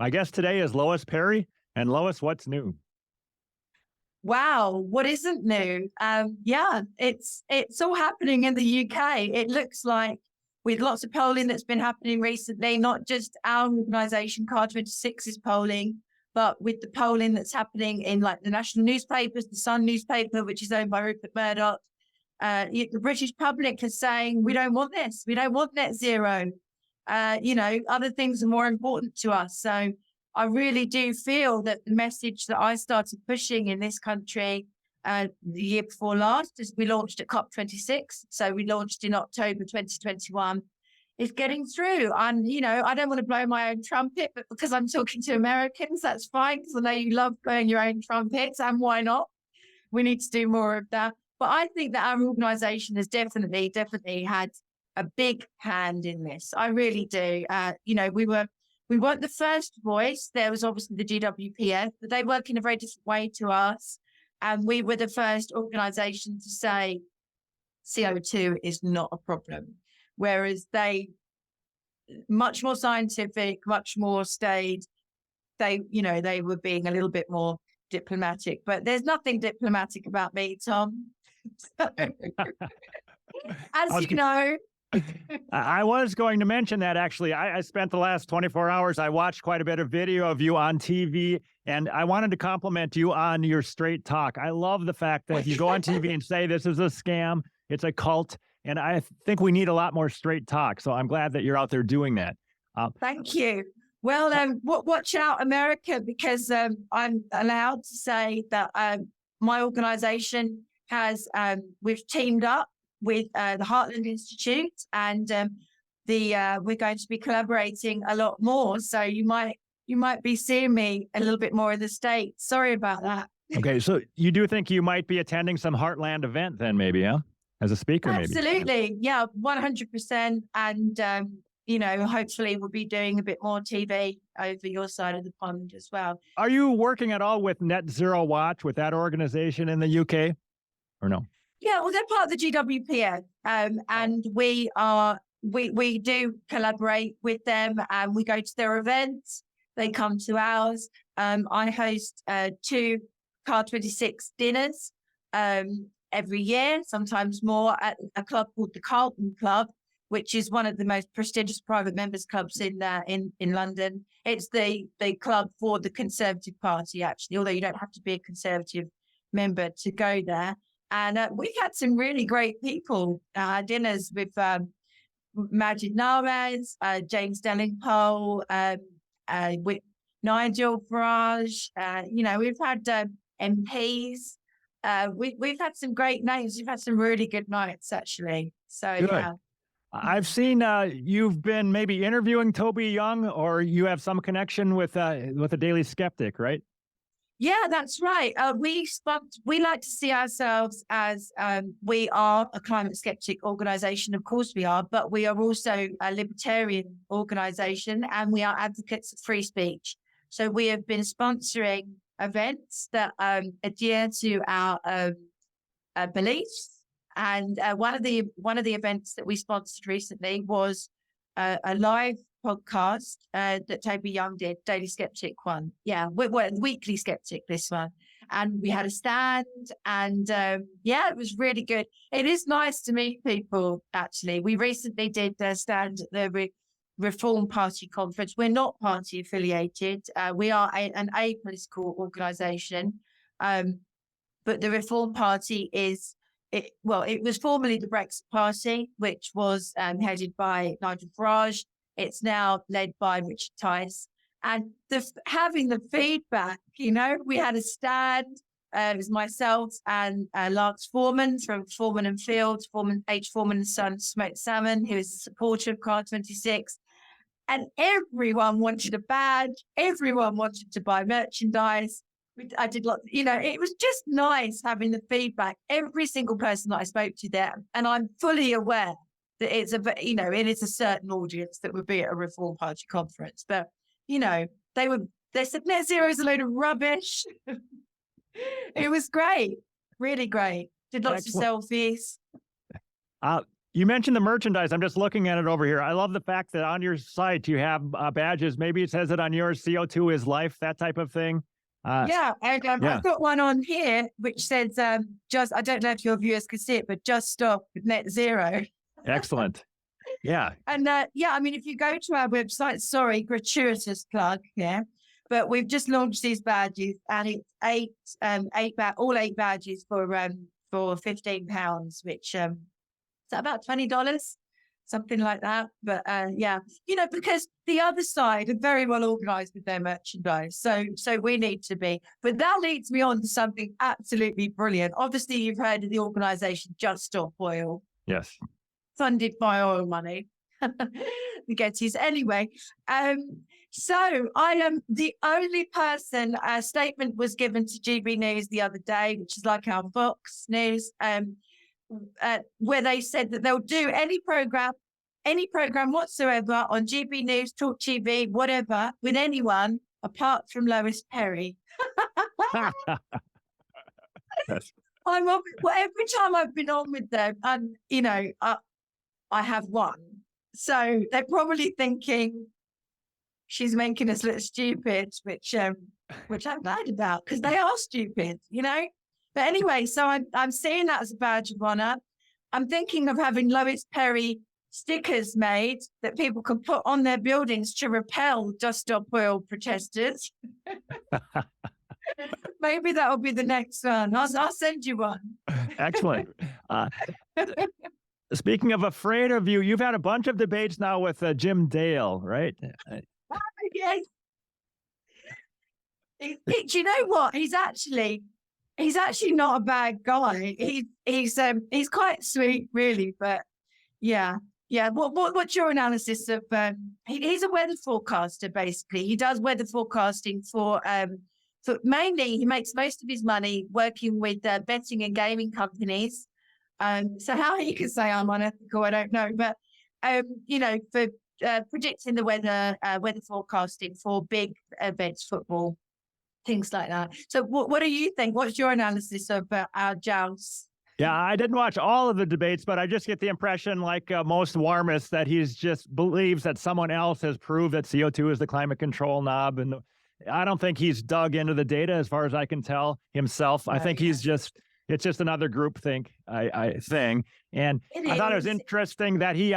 My guest today is Lois Perry. And Lois, what's new? Wow, what isn't new? Yeah, it's all happening in the UK. It looks like with lots of polling that's been happening recently, not just our organisation, Car26 is polling, but with the polling that's happening in like the national newspapers, the Sun newspaper, which is owned by Rupert Murdoch. The British public is saying, we don't want this. We don't want net zero. Other things are more important to us. So I really do feel that the message that I started pushing in this country the year before last, as we launched at COP26, so we launched in October 2021, is getting through. And, I don't want to blow my own trumpet, but because I'm talking to Americans, that's fine, because I know you love blowing your own trumpets, and why not? We need to do more of that. But I think that our organisation has definitely had a big hand in this. I really do. We weren't the first voice. There was obviously the GWPF, but they work in a very different way to us. And we were the first organisation to say CO2 is not a problem. Whereas they, much more scientific, much more staid, they were being a little bit more diplomatic. But there's nothing diplomatic about me, Tom. As you know. I was going to mention that, actually. I spent the last 24 hours, I watched quite a bit of video of you on TV, and I wanted to compliment you on your straight talk. I love the fact that you go on TV and say this is a scam, it's a cult, and I think we need a lot more straight talk. So I'm glad that you're out there doing that. Thank you. Well, watch out, America, because I'm allowed to say that my organisation we've teamed up with the Heartland Institute, and we're going to be collaborating a lot more. So you might be seeing me a little bit more in the States. Sorry about that. Okay, so you do think you might be attending some Heartland event then, maybe, huh? As a speaker, maybe. Absolutely, yeah, 100%. And hopefully we'll be doing a bit more TV over your side of the pond as well. Are you working at all with Net Zero Watch, with that organization in the UK, or no? Yeah, well, they're part of the GWPF, and we do collaborate with them, and we go to their events. They come to ours. I host 2 Car26 dinners every year, sometimes more, at a club called the Carlton Club, which is one of the most prestigious private members clubs in London. It's the club for the Conservative Party, actually, although you don't have to be a Conservative member to go there. And we've had some really great people. Dinners with Majid Narez, James Delingpole, with Nigel Farage. We've had MPs. We've had some great names. We've had some really good nights, actually. So, good. Yeah. I've seen you've been maybe interviewing Toby Young, or you have some connection with the Daily Skeptic, right? Yeah, that's right. We like to see ourselves as we are a climate skeptic organisation. Of course we are, but we are also a libertarian organisation, and we are advocates of free speech. So we have been sponsoring events that adhere to our beliefs. And one of the events that we sponsored recently was a live podcast that Toby Young did, Daily Skeptic one. Yeah, we're Weekly Skeptic, this one. And we had a stand, and it was really good. It is nice to meet people, actually. We recently did a stand at the Reform Party conference. We're not party affiliated. We are an apolitical organisation. But the Reform Party it was formerly the Brexit Party, which was headed by Nigel Farage. It's now led by Richard Tice. And having the feedback, we had a stand. It was myself and Lance Foreman from Foreman and Field, H. Foreman's son, Smoked Salmon, who is a supporter of Car26. And everyone wanted a badge. Everyone wanted to buy merchandise. I did lots, it was just nice having the feedback. Every single person that I spoke to there, and I'm fully aware that it is a certain audience that would be at a Reform Party conference. But, they said net zero is a load of rubbish. It was great, really great. Did lots of selfies. You mentioned the merchandise. I'm just looking at it over here. I love the fact that on your site you have badges. Maybe it says it on yours, CO2 is life, that type of thing. Yeah, and yeah. I've got one on here which says, just, I don't know if your viewers can see it, but just stop net zero. Excellent. Yeah. And yeah, I mean, if you go to our website, sorry, gratuitous plug, yeah, but we've just launched these badges, and it's all eight badges for £15, which is that about $20, something like that. But yeah, you know, because the other side are very well organized with their merchandise, so we need to be. But that leads me on to something absolutely brilliant. Obviously, you've heard of the organization Just Stop Oil. Yes. Funded by oil money. The Gettys. Anyway, so I am the only person, a statement was given to GB News the other day, which is like our Fox News, where they said that they'll do any program whatsoever on GB News, Talk TV, whatever, with anyone apart from Lois Perry. Yes. I'm on, well, every time I've been on with them, and you know, I have won. So they're probably thinking she's making us look stupid, which I'm glad about, because they are stupid, you know. But anyway, so I'm seeing that as a badge of honor. I'm thinking of having Lois Perry stickers made that people can put on their buildings to repel Just Stop Oil protesters. Maybe that'll be the next one. I'll send you one. Excellent. Speaking of afraid of you, you've had a bunch of debates now with Jim Dale, right? Yes. Do you know what? He's actually not a bad guy. He's quite sweet, really. But yeah. What's your analysis of? He's a weather forecaster, basically. He does weather forecasting for mainly. He makes most of his money working with betting and gaming companies. So how he can say I'm unethical, I don't know. But, you know, for predicting the weather forecasting for big events, football, things like that. So what do you think? What's your analysis of our joust? Yeah, I didn't watch all of the debates, but I just get the impression, like most warmists, that he's just believes that someone else has proved that CO2 is the climate control knob. And I don't think he's dug into the data as far as I can tell himself. I think he's just... It's just another groupthink thing. And I thought it was interesting that he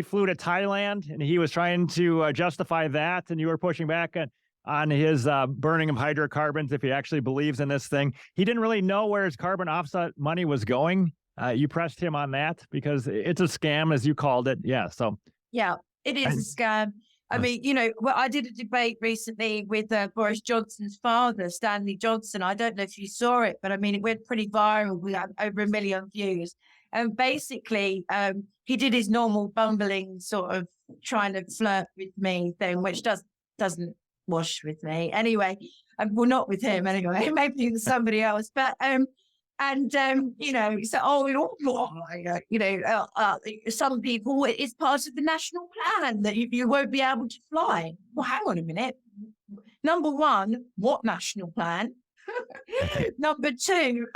flew to Thailand and he was trying to justify that. And you were pushing back on his burning of hydrocarbons if he actually believes in this thing. He didn't really know where his carbon offset money was going. You pressed him on that because it's a scam, as you called it. Yeah. So. Yeah, it is a scam. I mean, you know, well, I did a debate recently with Boris Johnson's father, Stanley Johnson. I don't know if you saw it, but I mean, it went pretty viral. We had over 1 million views. And basically, he did his normal bumbling sort of trying to flirt with me thing, which doesn't wash with me. Anyway, well, not with him anyway, maybe with somebody else. But you know, so you know, some people, it's part of the national plan that you won't be able to fly. Well, hang on a minute. Number one, what national plan? Number two,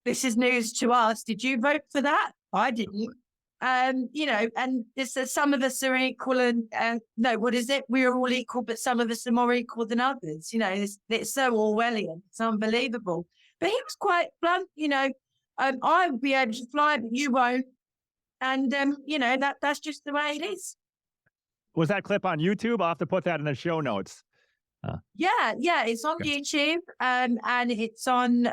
this is news to us. Did you vote for that? I didn't. You know, and this some of us are equal, and no, what is it? We are all equal, but some of us are more equal than others. You know, it's so Orwellian. It's unbelievable. But he was quite blunt, you know, I will be able to fly, but you won't. And, you know, that's just the way it is. Was that clip on YouTube? I'll have to put that in the show notes. Yeah, it's on YouTube and it's on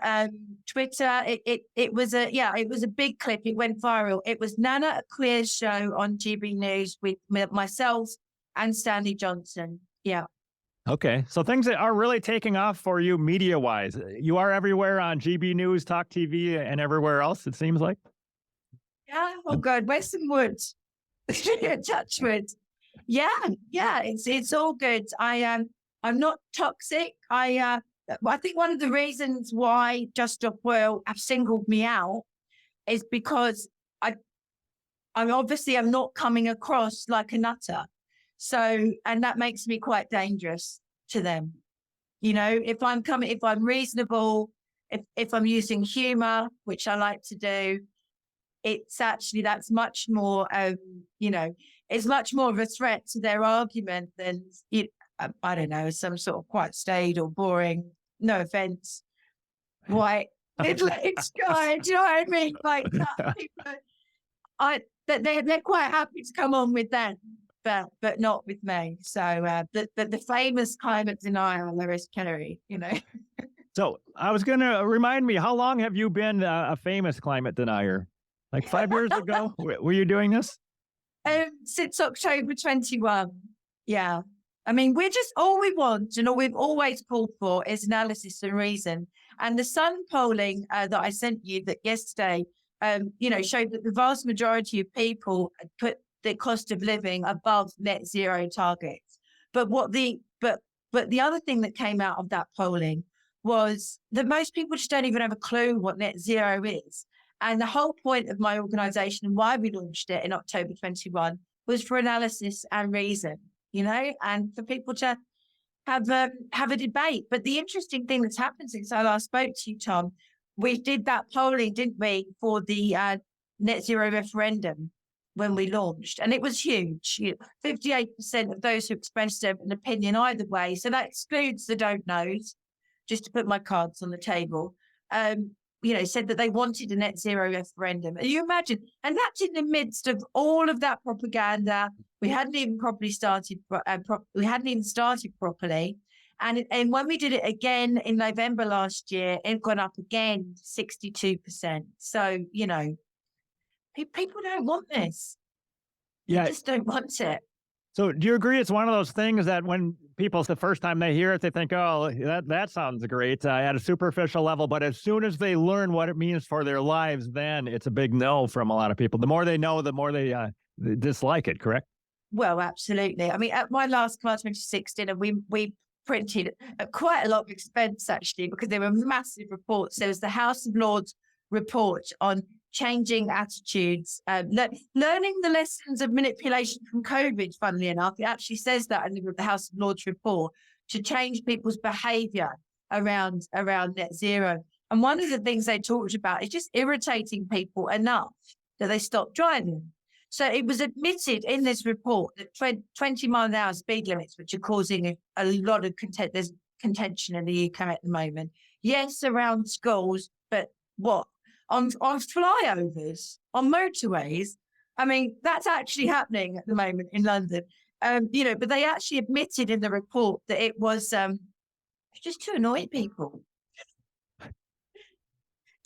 Twitter. It was a big clip. It went viral. It was Nana Clear's show on GB News with myself and Stanley Johnson. Yeah. Okay, so things that are really taking off for you media-wise. You are everywhere on GB News, Talk TV, and everywhere else, it seems like. Yeah, oh God, where's some wood? Touch wood. Yeah, it's all good. I'm not toxic. I think one of the reasons why Just Stop Oil have singled me out is because I'm not coming across like a nutter. So, and that makes me quite dangerous to them. You know, if I'm reasonable, if I'm using humor, which I like to do, it's actually, that's much more, it's much more of a threat to their argument than, I don't know, some sort of quite staid or boring, no offense, white middle-aged guy. Do you know what I mean? Like, they're quite happy to come on with that, but not with me. So the famous climate denier, Lois Perry, So I was going to remind me, how long have you been a famous climate denier? Like 5 years ago? Were you doing this? Since October 21. Yeah. I mean, we're just, all we want and all we've always called for is analysis and reason. And the Sun polling that I sent you that yesterday, showed that the vast majority of people put the cost of living above net zero targets. But but the other thing that came out of that polling was that most people just don't even have a clue what net zero is. And the whole point of my organisation and why we launched it in October 21 was for analysis and reason, and for people to have a debate. But the interesting thing that's happened since I last spoke to you, Tom, we did that polling, didn't we, for the net zero referendum when we launched, and it was huge. 58% of those who expressed an opinion either way, so that excludes the don't knows, just to put my cards on the table, said that they wanted a net zero referendum. And you imagine, and that's in the midst of all of that propaganda. We hadn't even started properly. And when we did it again in November last year, it got up again 62%. So, people don't want this. Yeah. They just don't want it. So do you agree it's one of those things that when people, the first time they hear it, they think, oh, that sounds great at a superficial level. But as soon as they learn what it means for their lives, then it's a big no from a lot of people. The more they know, the more they dislike it, correct? Well, absolutely. I mean, at my last Class 26 dinner, we printed at quite a lot of expense, actually, because there were massive reports. There was the House of Lords report on changing attitudes, learning the lessons of manipulation from COVID, funnily enough. It actually says that in the House of Lords report, to change people's behaviour around net zero. And one of the things they talked about is just irritating people enough that they stop driving. So it was admitted in this report that 20 mile an hour speed limits, which are causing a lot of there's contention in the UK at the moment. Yes, around schools, but what? On flyovers, on motorways. I mean, that's actually happening at the moment in London. But they actually admitted in the report that it was just to annoy people.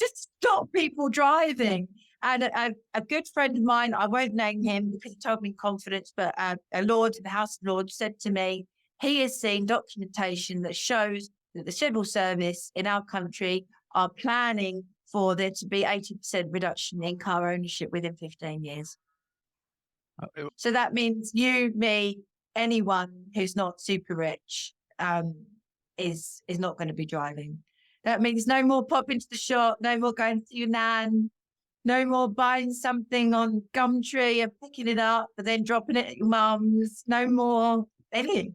Just stop people driving. And a good friend of mine, I won't name him because he told me in confidence, but a lord in the House of Lords said to me, he has seen documentation that shows that the civil service in our country are planning for there to be 80% reduction in car ownership within 15 years. So that means you, me, anyone who's not super rich is not going to be driving. That means no more popping to the shop, no more going to your nan, no more buying something on Gumtree and picking it up and then dropping it at your mum's, no more anything,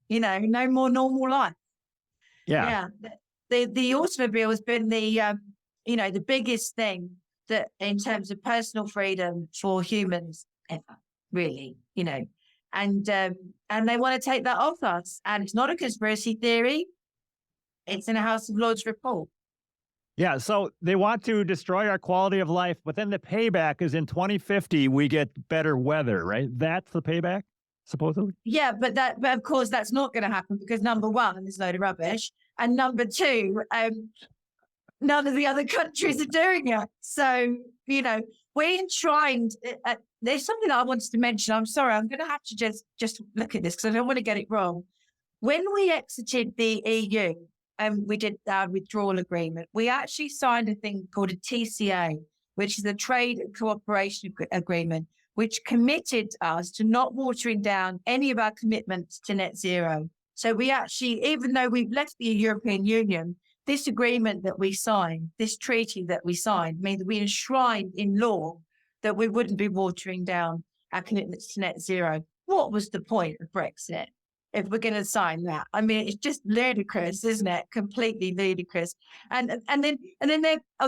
no more normal life. Yeah. The automobile has been the biggest thing that in terms of personal freedom for humans ever, really, and they want to take that off us. And it's not a conspiracy theory. It's in a House of Lords report. Yeah, so they want to destroy our quality of life, but then the payback is in 2050, we get better weather, right? That's the payback, supposedly? Yeah, but of course, that's not going to happen because number one, there's a load of rubbish. And number two, none of the other countries are doing it. So, we enshrined, there's something that I wanted to mention. I'm sorry, I'm going to have to just look at this because I don't want to get it wrong. When we exited the EU, and we did our withdrawal agreement, we actually signed a thing called a TCA, which is a trade and cooperation agreement, which committed us to not watering down any of our commitments to net zero. So we actually, even though we've left the European Union, this agreement that we signed, this treaty that we signed, means we enshrined in law that we wouldn't be watering down our commitments to net zero. What was the point of Brexit if we're going to sign that? I mean, it's just ludicrous, isn't it? Completely ludicrous. And then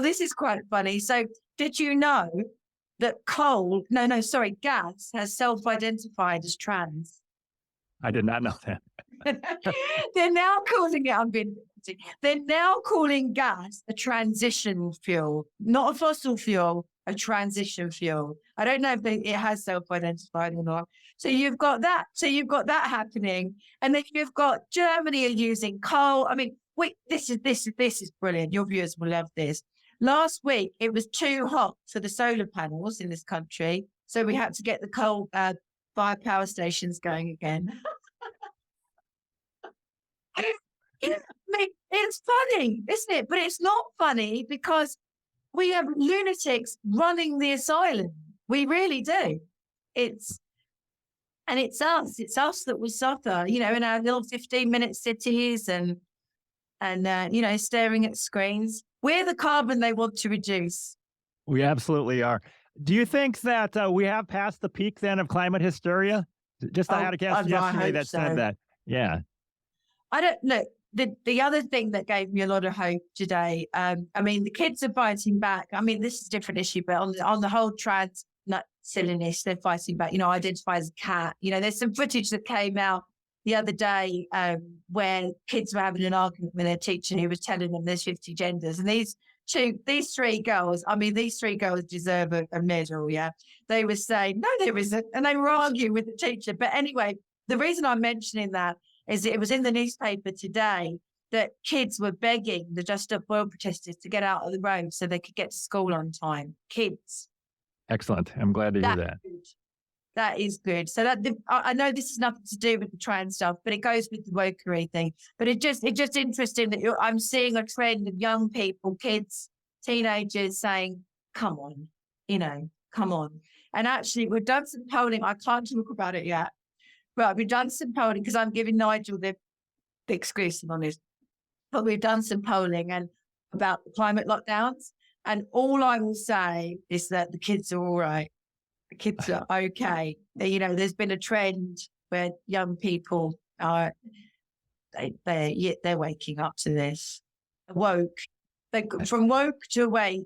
this is quite funny. So did you know that gas has self-identified as trans. I did not know that. They're now calling they're now calling gas a transition fuel, not a fossil fuel, a transition fuel. I don't know if it has self-identified or not. So you've got that. So you've got that happening, and then you've got Germany are using coal. I mean, this is brilliant. Your viewers will love this. Last week it was too hot for the solar panels in this country, so we had to get the coal fired power stations going again. It's funny, isn't it? But it's not funny because we have lunatics running the asylum. We really do. It's us that will suffer, in our little 15-minute cities and staring at screens. We're the carbon they want to reduce. We absolutely are. Do you think that we have passed the peak then of climate hysteria? I had a guest yesterday that said that. Yeah. I don't look. The other thing that gave me a lot of hope today, the kids are fighting back. I mean, this is a different issue, but on the whole trans nut silliness, they're fighting back, identify as a cat. There's some footage that came out the other day where kids were having an argument with their teacher who was telling them there's 50 genders. And these three girls deserve a medal, yeah. They were saying, no, there isn't. And they were arguing with the teacher. But anyway, the reason I'm mentioning that is it was in the newspaper today that kids were begging the Just Stop Oil protesters to get out of the road so they could get to school on time. Kids. Excellent. I'm glad to hear that. That is good. So I know this has nothing to do with the trans stuff, but it goes with the wokery thing. But it's just interesting that I'm seeing a trend of young people, kids, teenagers saying, come on, come on. And actually, we've done some polling. I can't talk about it yet. But we've done some polling because I'm giving Nigel the exclusive on this. But we've done some polling and about the climate lockdowns. And all I will say is that the kids are all right. The kids are okay. There's been a trend where young people are, they're waking up to this. Woke. From woke to awake.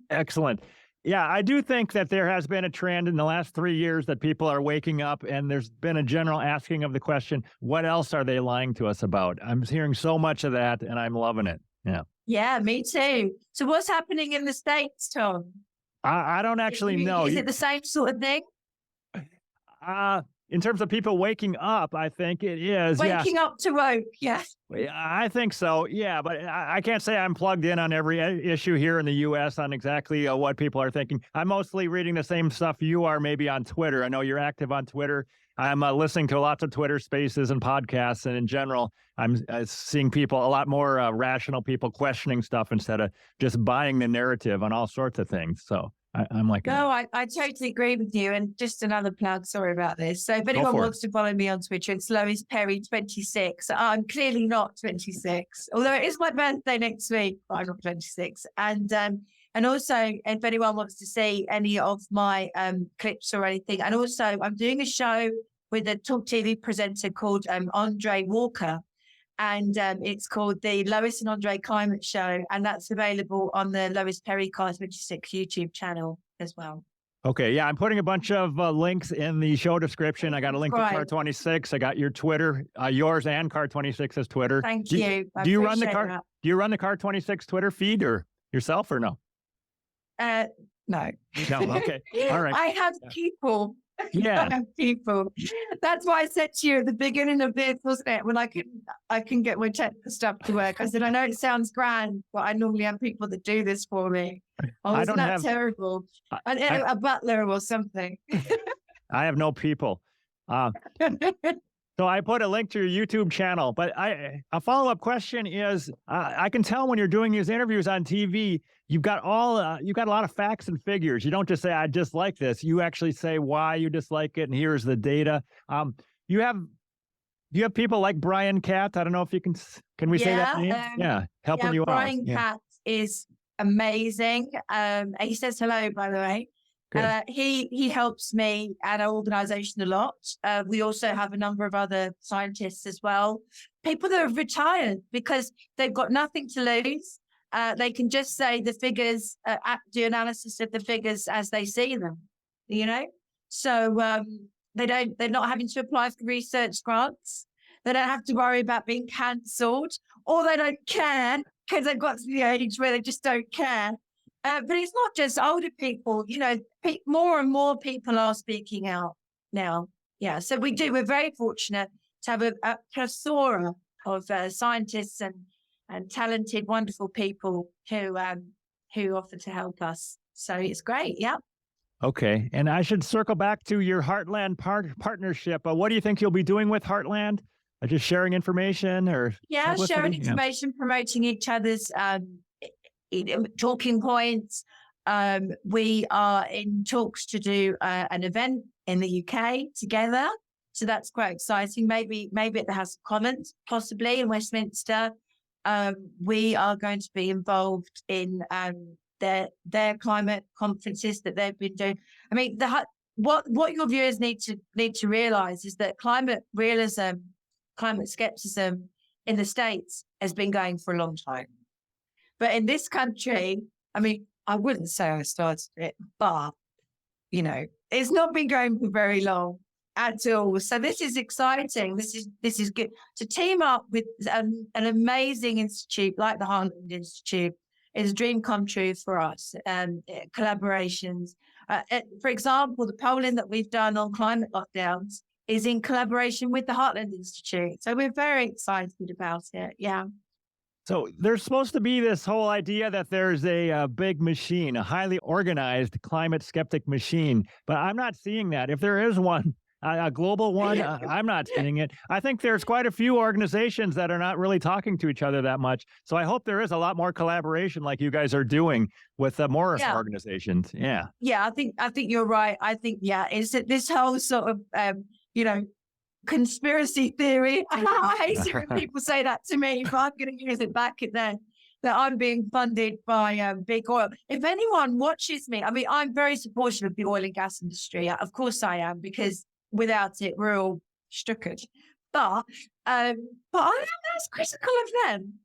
Excellent. Yeah, I do think that there has been a trend in the last 3 years that people are waking up, and there's been a general asking of the question, what else are they lying to us about? I'm hearing so much of that, and I'm loving it. Yeah. Yeah, me too. So what's happening in the States, Tom? I don't actually know. Is it the same sort of thing? In terms of people waking up, I think it is. Waking up to woke, yes. I think so, yeah. But I can't say I'm plugged in on every issue here in the U.S. on exactly what people are thinking. I'm mostly reading the same stuff you are maybe on Twitter. I know you're active on Twitter. I'm listening to lots of Twitter spaces and podcasts. And in general, I'm seeing people, a lot more rational people questioning stuff instead of just buying the narrative on all sorts of things. So I'm like, no, I totally agree with you. And just another plug, sorry about this. So if anyone wants to follow me on Twitter, it's Lois Perry 26. I'm clearly not 26, although it is my birthday next week, but I'm not 26. And also, if anyone wants to see any of my clips or anything, and also I'm doing a show with a talk TV presenter called Andre Walker. And it's called the Lois and Andre Climate Show. And that's available on the Lois Perry Car 26 YouTube channel as well. Okay. Yeah. I'm putting a bunch of links in the show description. I got a link to Car 26. I got your Twitter, yours and Car 26's Twitter. Thank you. Do you run the Car? Do you run the Car 26 Twitter feed or yourself or no? No. No. Okay. All right. I have people. Yeah. People. That's why I said to you at the beginning of this, wasn't it? When I can get my technical stuff to work. I said, I know it sounds grand, but I normally have people that do this for me. Oh, isn't that terrible? A butler or something. I have no people. So I put a link to your YouTube channel, but a follow-up question is, I can tell when you're doing these interviews on TV, you've got a lot of facts and figures. You don't just say, I dislike this. You actually say why you dislike it, and here's the data. You have people like Brian Katz. I don't know if you can we say that name? Helping you Brian out. Brian Katz is amazing. He says hello, by the way. He helps me and our organization a lot. We also have a number of other scientists as well. People that have retired because they've got nothing to lose. They can just say the figures, do analysis of the figures as they see them, So they're not having to apply for research grants. They don't have to worry about being cancelled, or they don't care because they've got to the age where they just don't care. But it's not just older people, more and more people are speaking out now. Yeah, so we're very fortunate to have a plethora of scientists and talented, wonderful people who offer to help us. So it's great. Yeah. Okay. And I should circle back to your Heartland partnership. What do you think you'll be doing with Heartland? Just sharing information or publicity? Sharing information, promoting each other's talking points. We are in talks to do an event in the UK together. So that's quite exciting. Maybe at the House of Commons, possibly in Westminster. We are going to be involved in their climate conferences that they've been doing. I mean, what your viewers need to realise is that climate realism, climate skepticism in the States has been going for a long time. But in this country, I mean, I wouldn't say I started it, but, it's not been going for very long at all. So this is exciting. This is good. To team up with an amazing institute like the Heartland Institute is a dream come true for us. Collaborations. For example, the polling that we've done on climate lockdowns is in collaboration with the Heartland Institute. So we're very excited about it. Yeah. So there's supposed to be this whole idea that there's a big machine, a highly organized climate skeptic machine, but I'm not seeing that. If there is one, a global one, I'm not seeing it. I think there's quite a few organizations that are not really talking to each other that much. So I hope there is a lot more collaboration like you guys are doing with more organizations. Yeah. Yeah, I think you're right. I think, it's this whole sort of, conspiracy theory. I hate it when people say that to me, but I'm going to use it back at them, that I'm being funded by big oil. If anyone watches me, I mean, I'm very supportive of the oil and gas industry. Of course I am, because without it, we're all stickered. But I am as critical of them.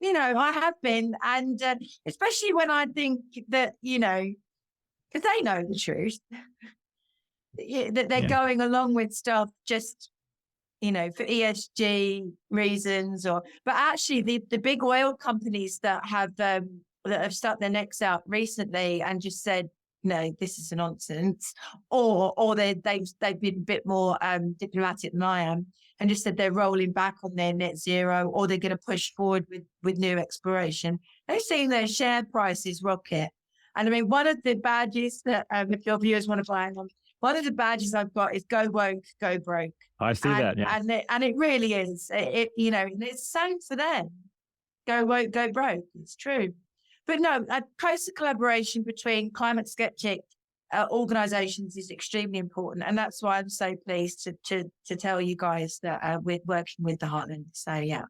I have been, and especially when I think that, because they know the truth, that they're going along with stuff just, for ESG reasons, but actually the big oil companies that have stuck their necks out recently and just said, no, this is a nonsense, or they've been a bit more diplomatic than I am and just said they're rolling back on their net zero, or they're going to push forward with new exploration. They've seen their share prices rocket. And I mean, one of the badges that if your viewers want to buy on, one of the badges I've got is "Go woke, go broke." I see that, yeah. And it really is. And it's the same for them. Go woke, go broke. It's true. But no, a closer collaboration between climate skeptic organisations is extremely important, and that's why I'm so pleased to tell you guys that we're working with the Heartland. So yeah.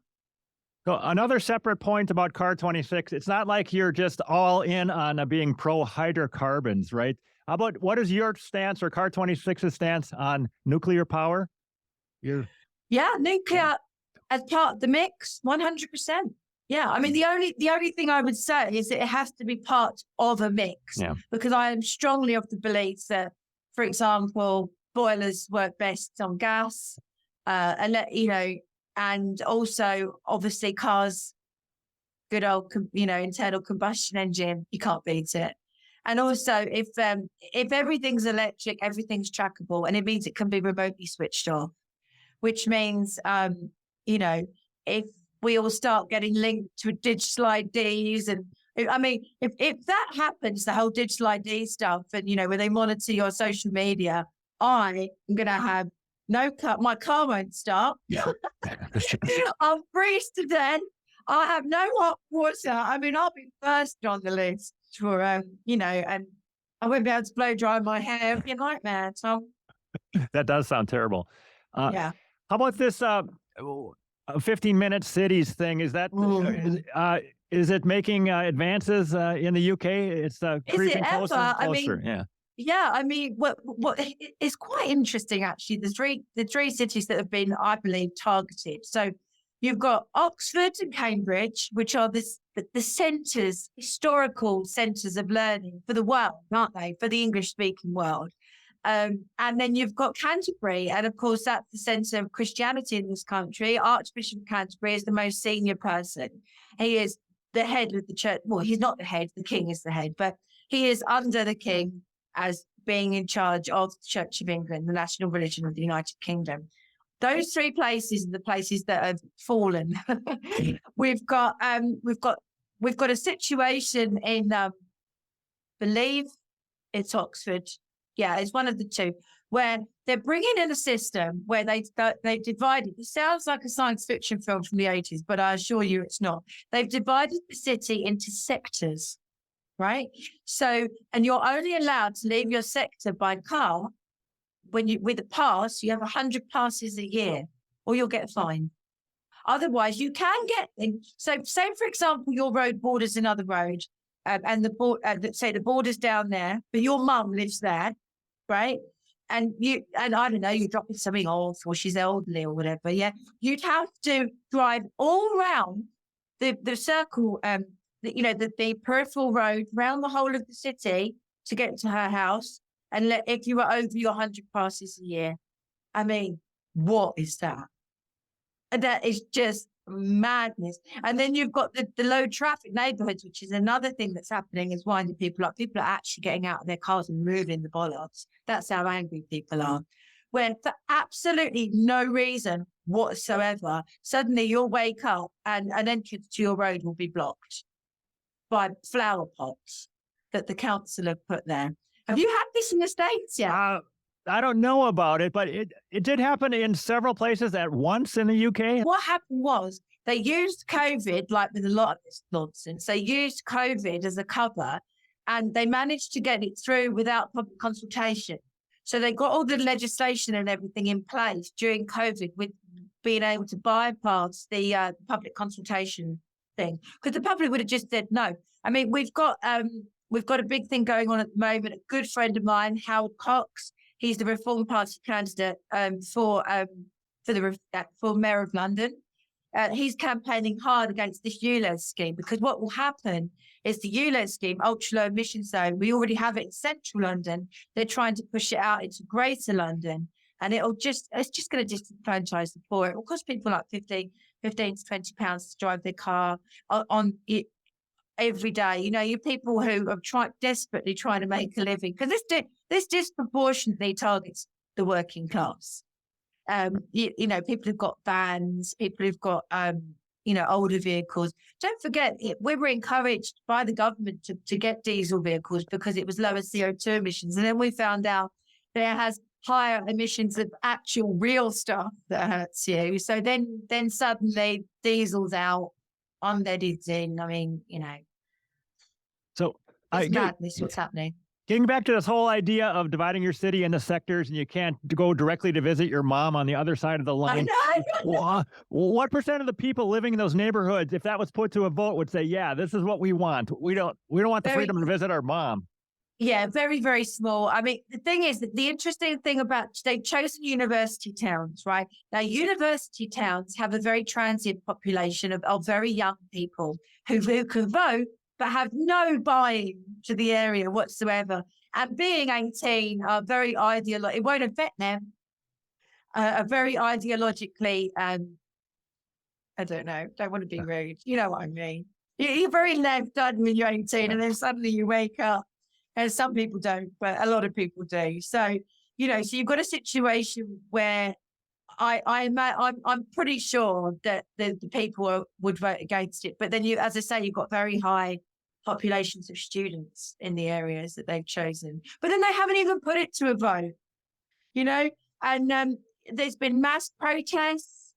So another separate point about Car 26, it's not like you're just all in on being pro hydrocarbons, right? How about what is your stance or Car 26's stance on nuclear power? Nuclear as part of the mix, 100%. Yeah, I mean, the only thing I would say is that it has to be part of a mix, because I am strongly of the belief that, for example, boilers work best on gas, and also obviously cars, good old, internal combustion engine, you can't beat it. And also, if everything's electric, everything's trackable, and it means it can be remotely switched off, which means, if we all start getting linked to digital IDs, and I mean, if that happens, the whole digital ID stuff, and where they monitor your social media, I am going to have no car. My car won't start. Yeah, I'll freeze to death. I'll have no hot water. I mean, I'll be first on the list for, and I won't be able to blow dry my hair. It'd be a nightmare, Tom. That does sound terrible. Yeah. How about this 15-minute cities thing? Is that is it making advances in the UK? It's creeping closer and closer. Yeah, I mean, what it's quite interesting actually. The three cities that have been, I believe, targeted. So You've got Oxford and Cambridge, which are the centres, historical centres of learning for the world, aren't they? For the English-speaking world. And then you've got Canterbury, and of course that's the centre of Christianity in this country. Archbishop of Canterbury is the most senior person. He is the head of the church. Well, he's not the head, the king is the head, but he is under the king as being in charge of the Church of England, the national religion of the United Kingdom. Those three places are the places that have fallen. We've got a situation in, believe it's Oxford. Yeah, it's one of the two, where they're bringing in a system where they've divided. It sounds like a science fiction film from the 80s, but I assure you it's not. They've divided the city into sectors, right? So, and you're only allowed to leave your sector by car with a pass. You have 100 passes a year, or you'll get fined. Otherwise, you can get in. So, say for example, your road borders another road, and say the border's down there, but your mum lives there, right? And I don't know, you're dropping something off, or she's elderly or whatever. Yeah, you'd have to drive all around the circle, the peripheral road around the whole of the city to get to her house. And if you were over your 100 passes a year, I mean, what is that? And that is just madness. And then you've got the low traffic neighborhoods, which is another thing that's happening, is winding people up. People are actually getting out of their cars and moving the bollards. That's how angry people are. When for absolutely no reason whatsoever, suddenly you'll wake up and an entrance to your road will be blocked by flower pots that the council have put there. Have you had this in the States yet? I don't know about it, but it did happen in several places at once in the UK. What happened was they used COVID, like with a lot of this nonsense, they used COVID as a cover, and they managed to get it through without public consultation. So they got all the legislation and everything in place during COVID, with being able to bypass the public consultation thing, because the public would have just said no. I mean, we've got a big thing going on at the moment. A good friend of mine, Howard Cox, he's the Reform Party candidate for Mayor of London. He's campaigning hard against this ULEZ scheme, because what will happen is the ULEZ scheme, ultra low emission zone, we already have it in central London. They're trying to push it out into greater London, and it's just going to disenfranchise the poor. It will cost people like 15 to 20 pounds to drive their car on it every day. You know, you people who are desperately trying to make a living, because this disproportionately targets the working class. People who've got vans, people who've got, older vehicles. Don't forget, we were encouraged by the government to get diesel vehicles because it was lower CO2 emissions. And then we found out that it has higher emissions of actual real stuff that hurts you. So then suddenly diesel's out, unleaded's in. I mean, So it's madness what's happening. Getting back to this whole idea of dividing your city into sectors, and you can't go directly to visit your mom on the other side of the line. I know. What percent of the people living in those neighborhoods, if that was put to a vote, would say, "Yeah, this is what we want. We don't want the freedom to visit our mom"? Yeah, very, very small. I mean, the thing is that the interesting thing about, they've chosen university towns, right? Now, university towns have a very transient population of very young people who can vote, but have no buy-in to the area whatsoever. And being 18, very ideological, it won't affect them. Very ideologically, I don't know, don't want to be rude. You know what I mean? You're very left done when you're 18, and then suddenly you wake up. And some people don't, but a lot of people do. So, so you've got a situation where I'm pretty sure that the people would vote against it. But then as I say, you've got very high populations of students in the areas that they've chosen. But then they haven't even put it to a vote, and there's been mass protests.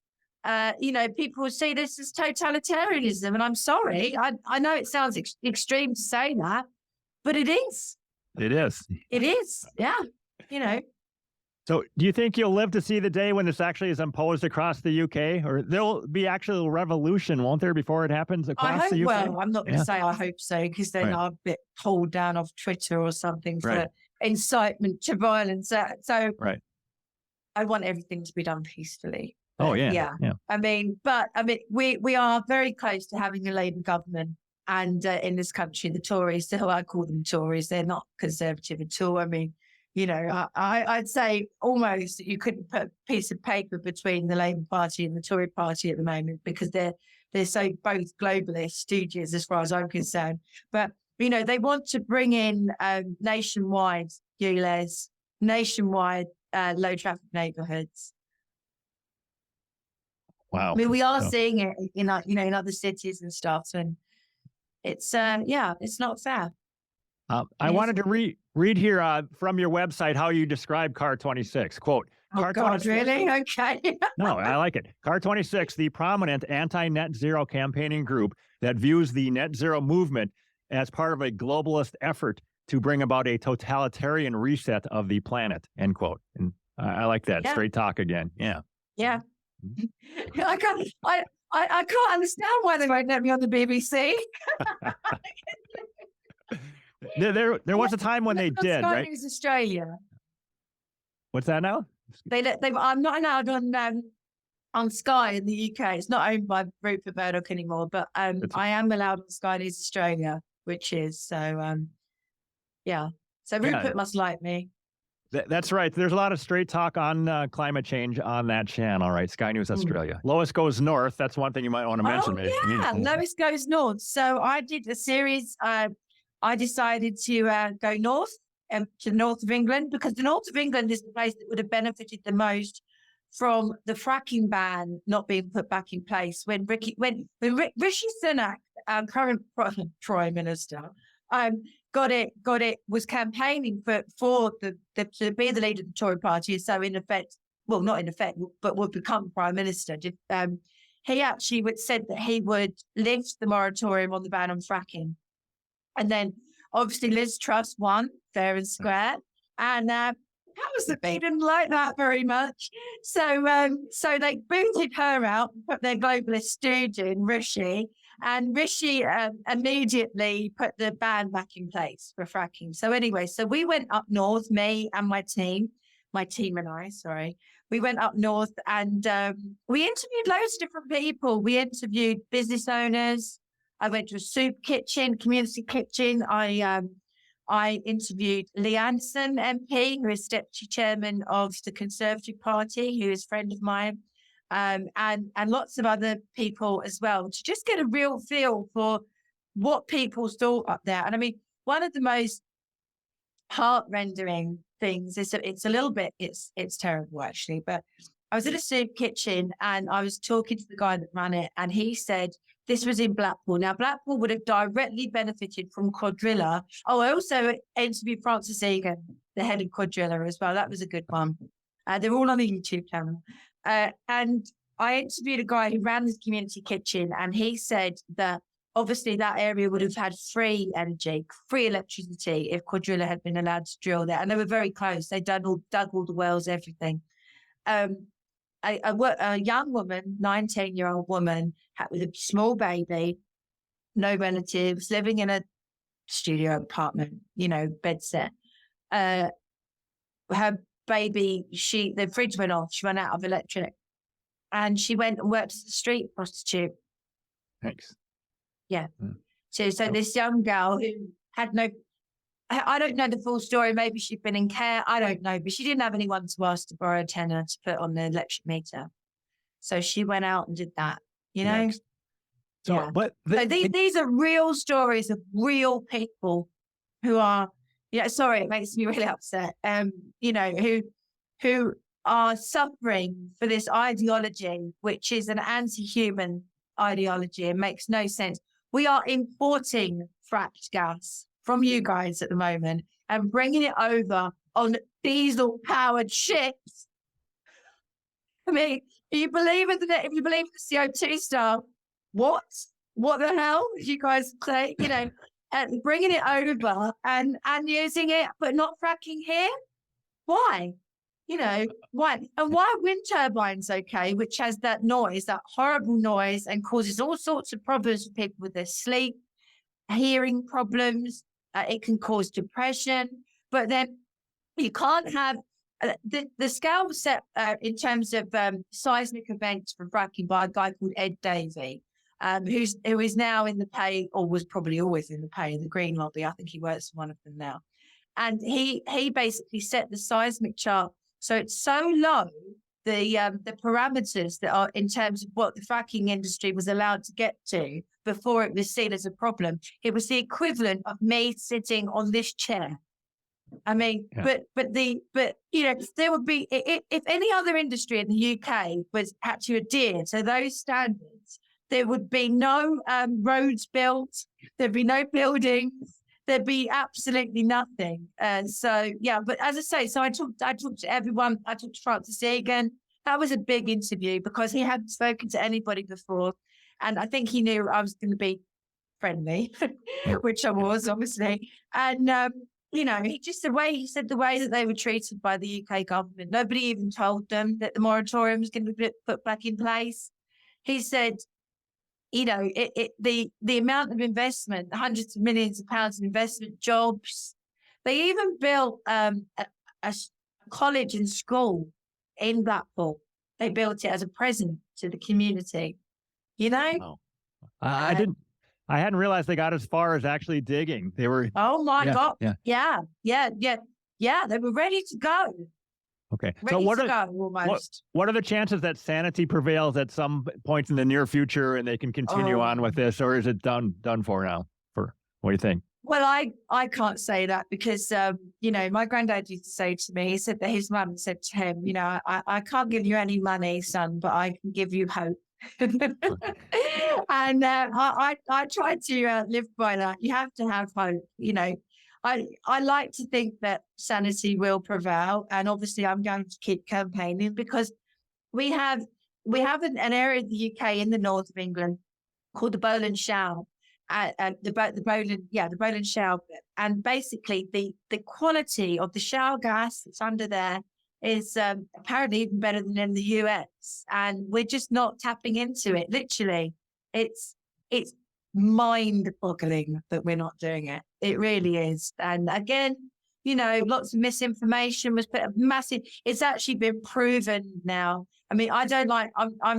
People see this as totalitarianism, and I'm sorry. I know it sounds extreme to say that, but it is. It is. It is, yeah, So do you think you'll live to see the day when this actually is imposed across the UK? Or there'll be actually a revolution, won't there, before it happens across the UK? Well, I'm not going to say I hope so, because then I'll get pulled down off Twitter or something for incitement to violence. So I want everything to be done peacefully. Oh, yeah. Yeah. I mean, we are very close to having a Labour government. And in this country, the Tories, so I call them Tories, they're not conservative at all. I mean, you know, I'd say almost you couldn't put a piece of paper between the Labour Party and the Tory Party at the moment, because they're so both globalist stooges as far as I'm concerned. But, you know, they want to bring in nationwide ULEZ, nationwide low traffic neighbourhoods. Wow. I mean, we are seeing it in, you know, in other cities and stuff, and it's it's not fair. I wanted to read here from your website how you describe Car 26. Quote, Oh, Car God, 26 really? Okay. No, I like it. Car 26, the prominent anti-net zero campaigning group that views the net zero movement as part of a globalist effort to bring about a totalitarian reset of the planet, end quote. And I like that. Yeah. Straight talk again. Yeah. Yeah. I can't understand why they won't let me on the BBC. There was a time when they did, Sky right? News Australia. What's that now? I'm not allowed on Sky in the UK. It's not owned by Rupert Murdoch anymore, but I am allowed on Sky News Australia, which is so. Yeah. So Rupert must like me. That's right. There's a lot of straight talk on climate change on that channel, right? Sky News Australia. Lois Goes North. That's one thing you might want to mention. Maybe. Yeah, Lois Goes North. So I did a series. I decided to go north to the north of England, because the north of England is the place that would have benefited the most from the fracking ban not being put back in place when Rishi Sunak, our current Prime Minister, was campaigning for to be the leader of the Tory party. So in effect, well, not in effect, but would become Prime Minister. He actually said that he would lift the moratorium on the ban on fracking. And then obviously Liz Truss won fair and square. And they didn't like that very much. So they booted her out, put their globalist stooge in, Rishi. And Rishi immediately put the ban back in place for fracking. So anyway, so we went up north, me and my team and I, we went up north and we interviewed loads of different people. We interviewed business owners. I went to a soup kitchen, community kitchen. I interviewed Lee Anderson MP, who is deputy chairman of the Conservative Party, who is a friend of mine. And lots of other people as well, to just get a real feel for what people thought up there. And I mean, one of the most heart-rendering things is that it's terrible actually, but I was in a soup kitchen and I was talking to the guy that ran it, and he said this was in Blackpool. Now, Blackpool would have directly benefited from Quadrilla. Oh, I also interviewed Francis Egan, the head of Quadrilla as well. That was a good one. They're all on the YouTube channel. And I interviewed a guy who ran this community kitchen, and he said that obviously that area would have had free energy, free electricity if Quadrilla had been allowed to drill there. And they were very close. They dug all the wells, everything. A young woman, 19-year-old woman, with a small baby, no relatives, living in a studio apartment, bed set. Her baby, the fridge went off. She ran out of electric, and she went and worked as a street prostitute. Thanks. Yeah. So this young girl who had I don't know the full story. Maybe she'd been in care. I don't know, but she didn't have anyone to ask to borrow a tenner to put on the electric meter. So she went out and did that. Thanks. So, yeah. But these are real stories of real people who are. Sorry, it makes me really upset. Who are suffering for this ideology, which is an anti-human ideology. It makes no sense. We are importing fracked gas from you guys at the moment and bringing it over on diesel-powered ships. I mean, if you believe in the CO2 stuff, what the hell? You guys say, and bringing it over and using it, but not fracking here? Why? Why? And why are wind turbines okay, which has that noise, that horrible noise, and causes all sorts of problems for people with their sleep, hearing problems. It can cause depression. But then you can't have the scale was set in terms of seismic events for fracking by a guy called Ed Davey, who is now in the pay, or was probably always in the pay of the Green Lobby. I think he works for one of them now. And he basically set the seismic chart so it's so low, the parameters that are in terms of what the fracking industry was allowed to get to before it was seen as a problem. It was the equivalent of me sitting on this chair. I mean, yeah. but you know, there would be, if any other industry in the UK had to adhere to those standards, there would be no roads built, there'd be no buildings, there'd be absolutely nothing. So yeah, but as I say, so I talked to everyone. I talked to Francis Egan. That was a big interview because he hadn't spoken to anybody before, and I think he knew I was going to be friendly, which I was obviously. And you know, he said the way that they were treated by the UK government. Nobody even told them that the moratorium was going to be put back in place. He said, you know, the amount of investment, hundreds of millions of pounds of investment, jobs. They even built a college and school in Blackpool. They built it as a present to the community. You know, I hadn't realized they got as far as actually digging. They were. Oh my God! Yeah. They were ready to go. Okay. So what are the chances that sanity prevails at some point in the near future and they can continue on with this, or is it done for now? What do you think? Well, I can't say that because, you know, my granddad used to say to me, he said that his mum said to him, you know, I can't give you any money, son, but I can give you hope. And I try to live by that. You have to have hope, you know. I like to think that sanity will prevail, and obviously I'm going to keep campaigning because we have an area of the UK in the north of England called the Bowland Shale, the Bowland Shale, and basically the quality of the shale gas that's under there is apparently even better than in the US, and we're just not tapping into it. Literally, it's mind-boggling that we're not doing it. It really is. And again, you know, lots of misinformation was put a massive. It's actually been proven now. I mean, I'm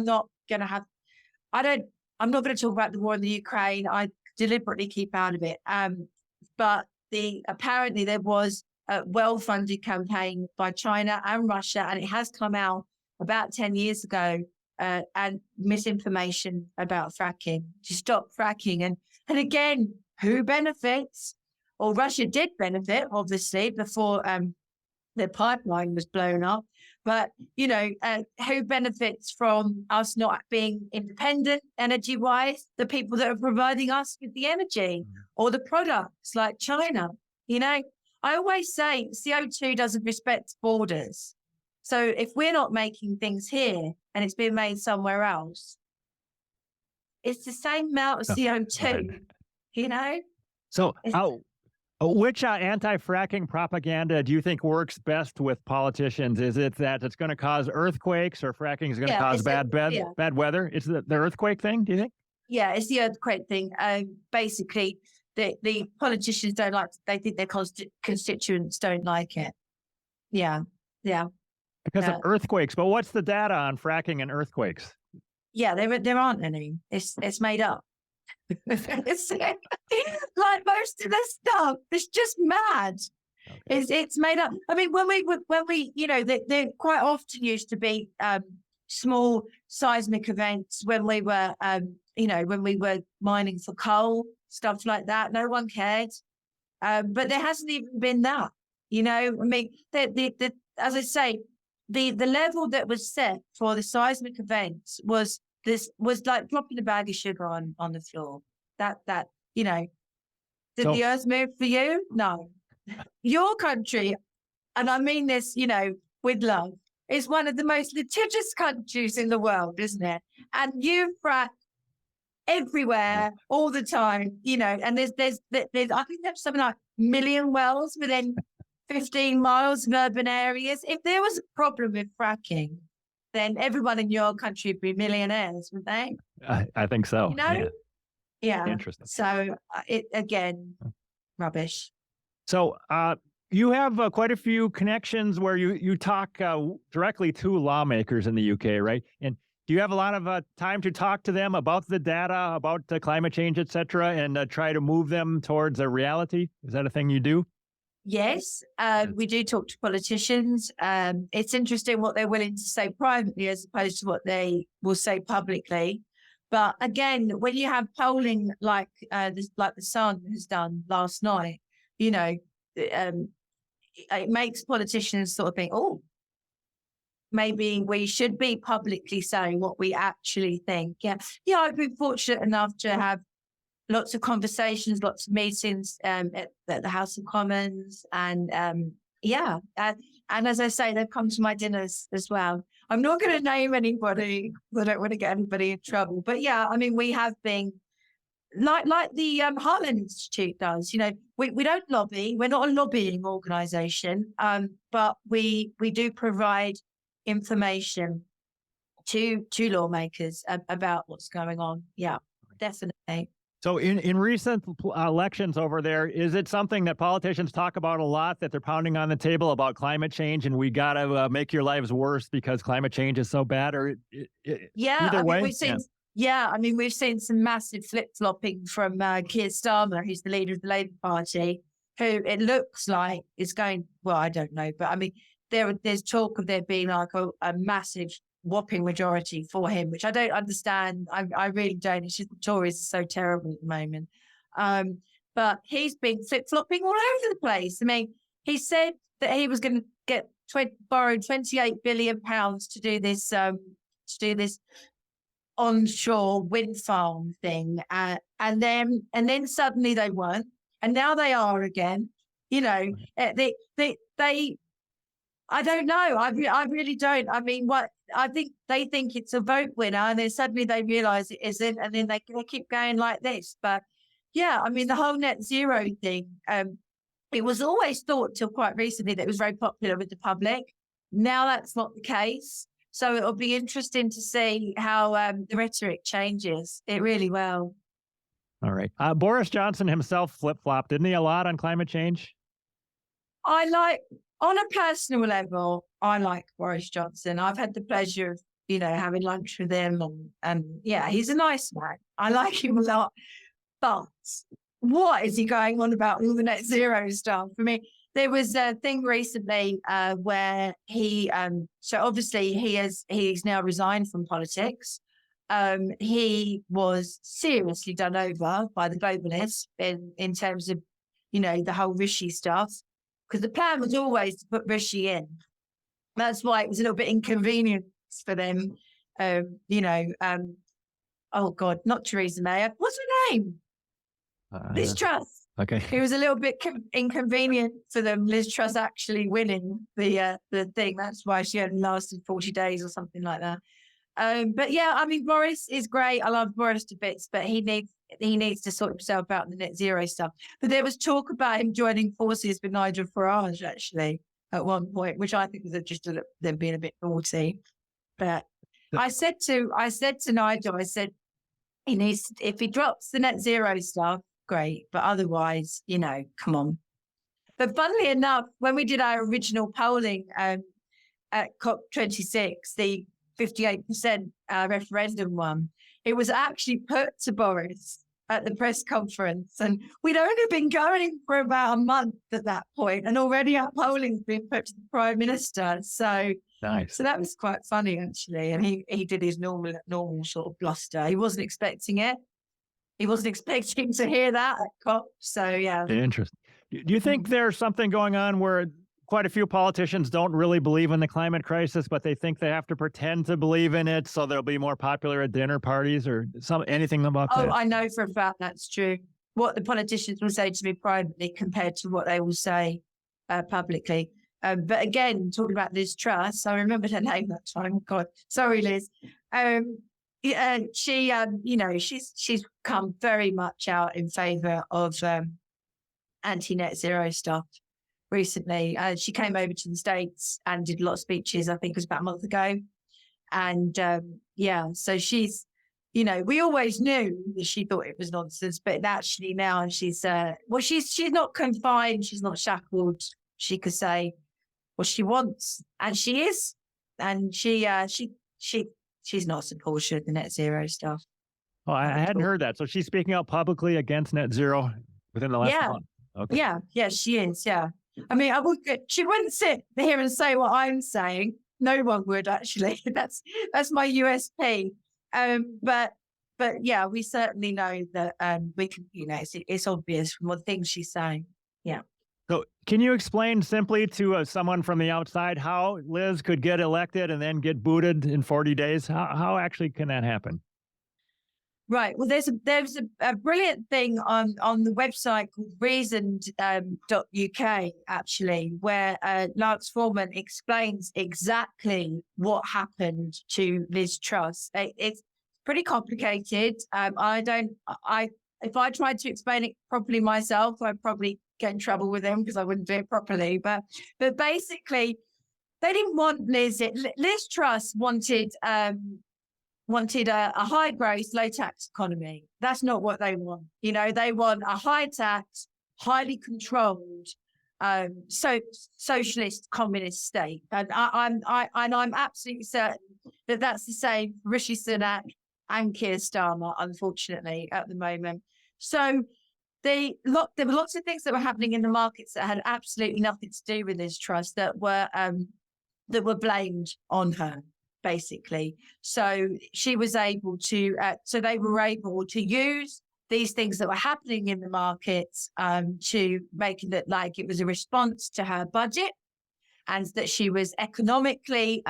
not going to talk about the war in the Ukraine. I deliberately keep out of it. But apparently there was a well-funded campaign by China and Russia, and it has come out about 10 years ago. And misinformation about fracking, to stop fracking. And again, who benefits? Well, Russia did benefit, obviously, before the pipeline was blown up. But, you know, who benefits from us not being independent energy-wise? The people that are providing us with the energy or the products like China. You know, I always say CO2 doesn't respect borders. So if we're not making things here and it's being made somewhere else, it's the same amount of CO2, you know? So which anti-fracking propaganda do you think works best with politicians? Is it that it's going to cause earthquakes, or fracking is going to cause bad weather? Is it the earthquake thing, do you think? Yeah, it's the earthquake thing. Basically, the politicians don't like, they think their constituents don't like it. Yeah. Because of earthquakes. But what's the data on fracking and earthquakes? Yeah, there aren't any. It's made up. It's like most of this stuff, it's just mad. Okay. It's made up. I mean, when we you know, there quite often used to be small seismic events when we were you know, when we were mining for coal, stuff like that. No one cared. But there hasn't even been that. You know, I mean, as I say, the level that was set for the seismic events was like dropping a bag of sugar on the floor. That you know, did the earth move for you? No. Your country, and I mean this, you know, with love, is one of the most litigious countries in the world, isn't it? And you frack everywhere all the time, you know. And there's I think there's something like 1 million wells within 15 miles of urban areas. If there was a problem with fracking, then everyone in your country would be millionaires, wouldn't they? I think so. You know? Yeah. Interesting. So it again, rubbish. So You have quite a few connections where you talk directly to lawmakers in the UK, right? And do you have a lot of time to talk to them about the data, about climate change, et cetera, and try to move them towards a reality? Is that a thing you do? Yes, we do talk to politicians. It's interesting what they're willing to say privately as opposed to what they will say publicly. But again, when you have polling like the Sun has done last night, you know, it makes politicians sort of think, oh, maybe we should be publicly saying what we actually think. Yeah, I've been fortunate enough to have lots of conversations, lots of meetings at the House of Commons, and and as I say, they've come to my dinners as well. I'm not going to name anybody. I don't want to get anybody in trouble, but yeah, I mean, we have been like the Heartland Institute does. You know, we don't lobby. We're not a lobbying organisation, but we do provide information to lawmakers about what's going on. Yeah, definitely. So in recent elections over there, is it something that politicians talk about a lot, that they're pounding on the table about climate change and we got to make your lives worse because climate change is so bad? Or either way? We've seen some massive flip-flopping from Keir Starmer, who's the leader of the Labour Party, who it looks like is going, well, I don't know, but I mean, there's talk of there being like a massive whopping majority for him, which I don't understand. I really don't. It's just the Tories are so terrible at the moment. But he's been flip-flopping all over the place. I mean, he said that he was going to borrow £28 billion to do this onshore wind farm thing, and then suddenly they weren't, and now they are again. You know, they I don't know. I really don't. I mean, I think they think it's a vote winner, and then suddenly they realise it isn't, and then they keep going like this. But yeah, I mean, the whole net zero thing. It was always thought till quite recently that it was very popular with the public. Now that's not the case. So it'll be interesting to see how the rhetoric changes. It really will. All right. Boris Johnson himself flip-flopped, didn't he, a lot on climate change? On a personal level, I like Boris Johnson. I've had the pleasure of, having lunch with him, and yeah, he's a nice man. I like him a lot. But what is he going on about all the net zero stuff? I mean, there was a thing recently where he, so obviously he's now resigned from politics. He was seriously done over by the globalists in terms of, the whole Rishi stuff. Because the plan was always to put Rishi in. That's why it was a little bit inconvenient for them. Oh God, not Theresa May. What's her name? Liz Truss. Okay. It was a little bit inconvenient for them. Liz Truss actually winning the thing. That's why she only lasted 40 days or something like that. But yeah, I mean, Boris is great. I love Boris to bits, but he needs to sort himself out in the net zero stuff. But there was talk about him joining forces with Nigel Farage actually at one point, which I think was just them being a bit naughty. But I said to Nigel, I said, he needs, if he drops the net zero stuff, great. But otherwise, come on. But funnily enough, when we did our original polling at COP26, the 58% referendum one, it was actually put to Boris at the press conference, and we'd only been going for about a month at that point, and already our polling's been put to the Prime Minister. So nice. So that was quite funny actually, and he did his normal sort of bluster. He wasn't expecting it. He wasn't expecting to hear that at COP. So yeah. Interesting. Do you think there's something going on where quite a few politicians don't really believe in the climate crisis, but they think they have to pretend to believe in it so they'll be more popular at dinner parties or anything about that? Oh, I know for a fact that's true. What the politicians will say to me privately compared to what they will say publicly. But again, talking about Liz Truss, I remembered her name that time. God, sorry, Liz. She's come very much out in favour of anti-net zero stuff recently. She came over to the States and did a lot of speeches, I think it was about a month ago. And so she's, we always knew that she thought it was nonsense, but actually now she's not confined, she's not shackled. she could say what she wants, and she is, and she's not a supporter of the net zero stuff. Oh, I hadn't heard that. So she's speaking out publicly against net zero within the last month. Okay. Yeah, she is. Yeah. I mean, she wouldn't sit here and say what I'm saying. No one would actually. That's my USP. But yeah, we certainly know that we can. It's obvious from the things she's saying. Yeah. So can you explain simply to someone from the outside how Liz could get elected and then get booted in 40 days? How actually can that happen? Right. Well, there's a brilliant thing on the website called reasoned.uk, actually, where Lance Foreman explains exactly what happened to Liz Truss. It's pretty complicated. If I tried to explain it properly myself, I'd probably get in trouble with him because I wouldn't do it properly. But basically, they didn't want Liz. Liz Truss wanted a high growth, low tax economy. That's not what they want. They want a high tax, highly controlled, socialist communist state. And I'm absolutely certain that that's the same for Rishi Sunak and Keir Starmer, unfortunately, at the moment. So there were lots of things that were happening in the markets that had absolutely nothing to do with Liz Truss that were blamed on her, basically. So she was able to, so they were able to use these things that were happening in the markets to make it look like it was a response to her budget, and that she was economically,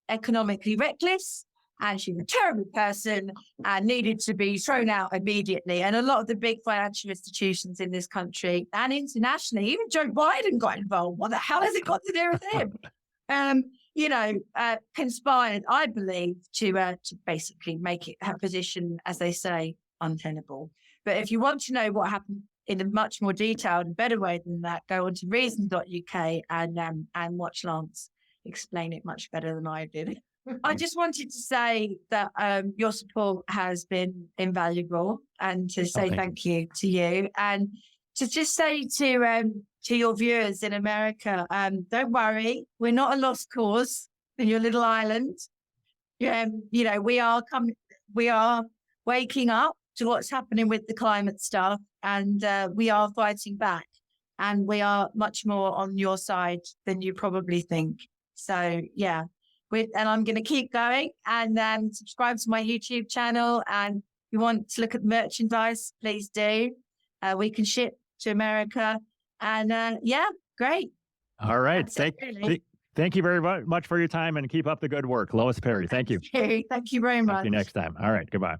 economically reckless, and she was a terrible person and needed to be thrown out immediately. And a lot of the big financial institutions in this country and internationally, even Joe Biden got involved. What the hell has it got to do with him? Conspired, I believe, to basically make her position, as they say, untenable. But if you want to know what happened in a much more detailed and better way than that, go on to reason.uk and watch Lance explain it much better than I did. I just wanted to say that your support has been invaluable, and to say thank you to you, and to just say to your viewers in America, don't worry, we're not a lost cause in your little island. We are waking up to what's happening with the climate stuff, and we are fighting back, and we are much more on your side than you probably think. So yeah. And I'm going to keep going, and subscribe to my YouTube channel. And if you want to look at merchandise, please do. We can ship to America. And great. All right. Thank you very much for your time, and keep up the good work. Lois Perry, thank you. Thank you very much. See you next time. All right. Goodbye.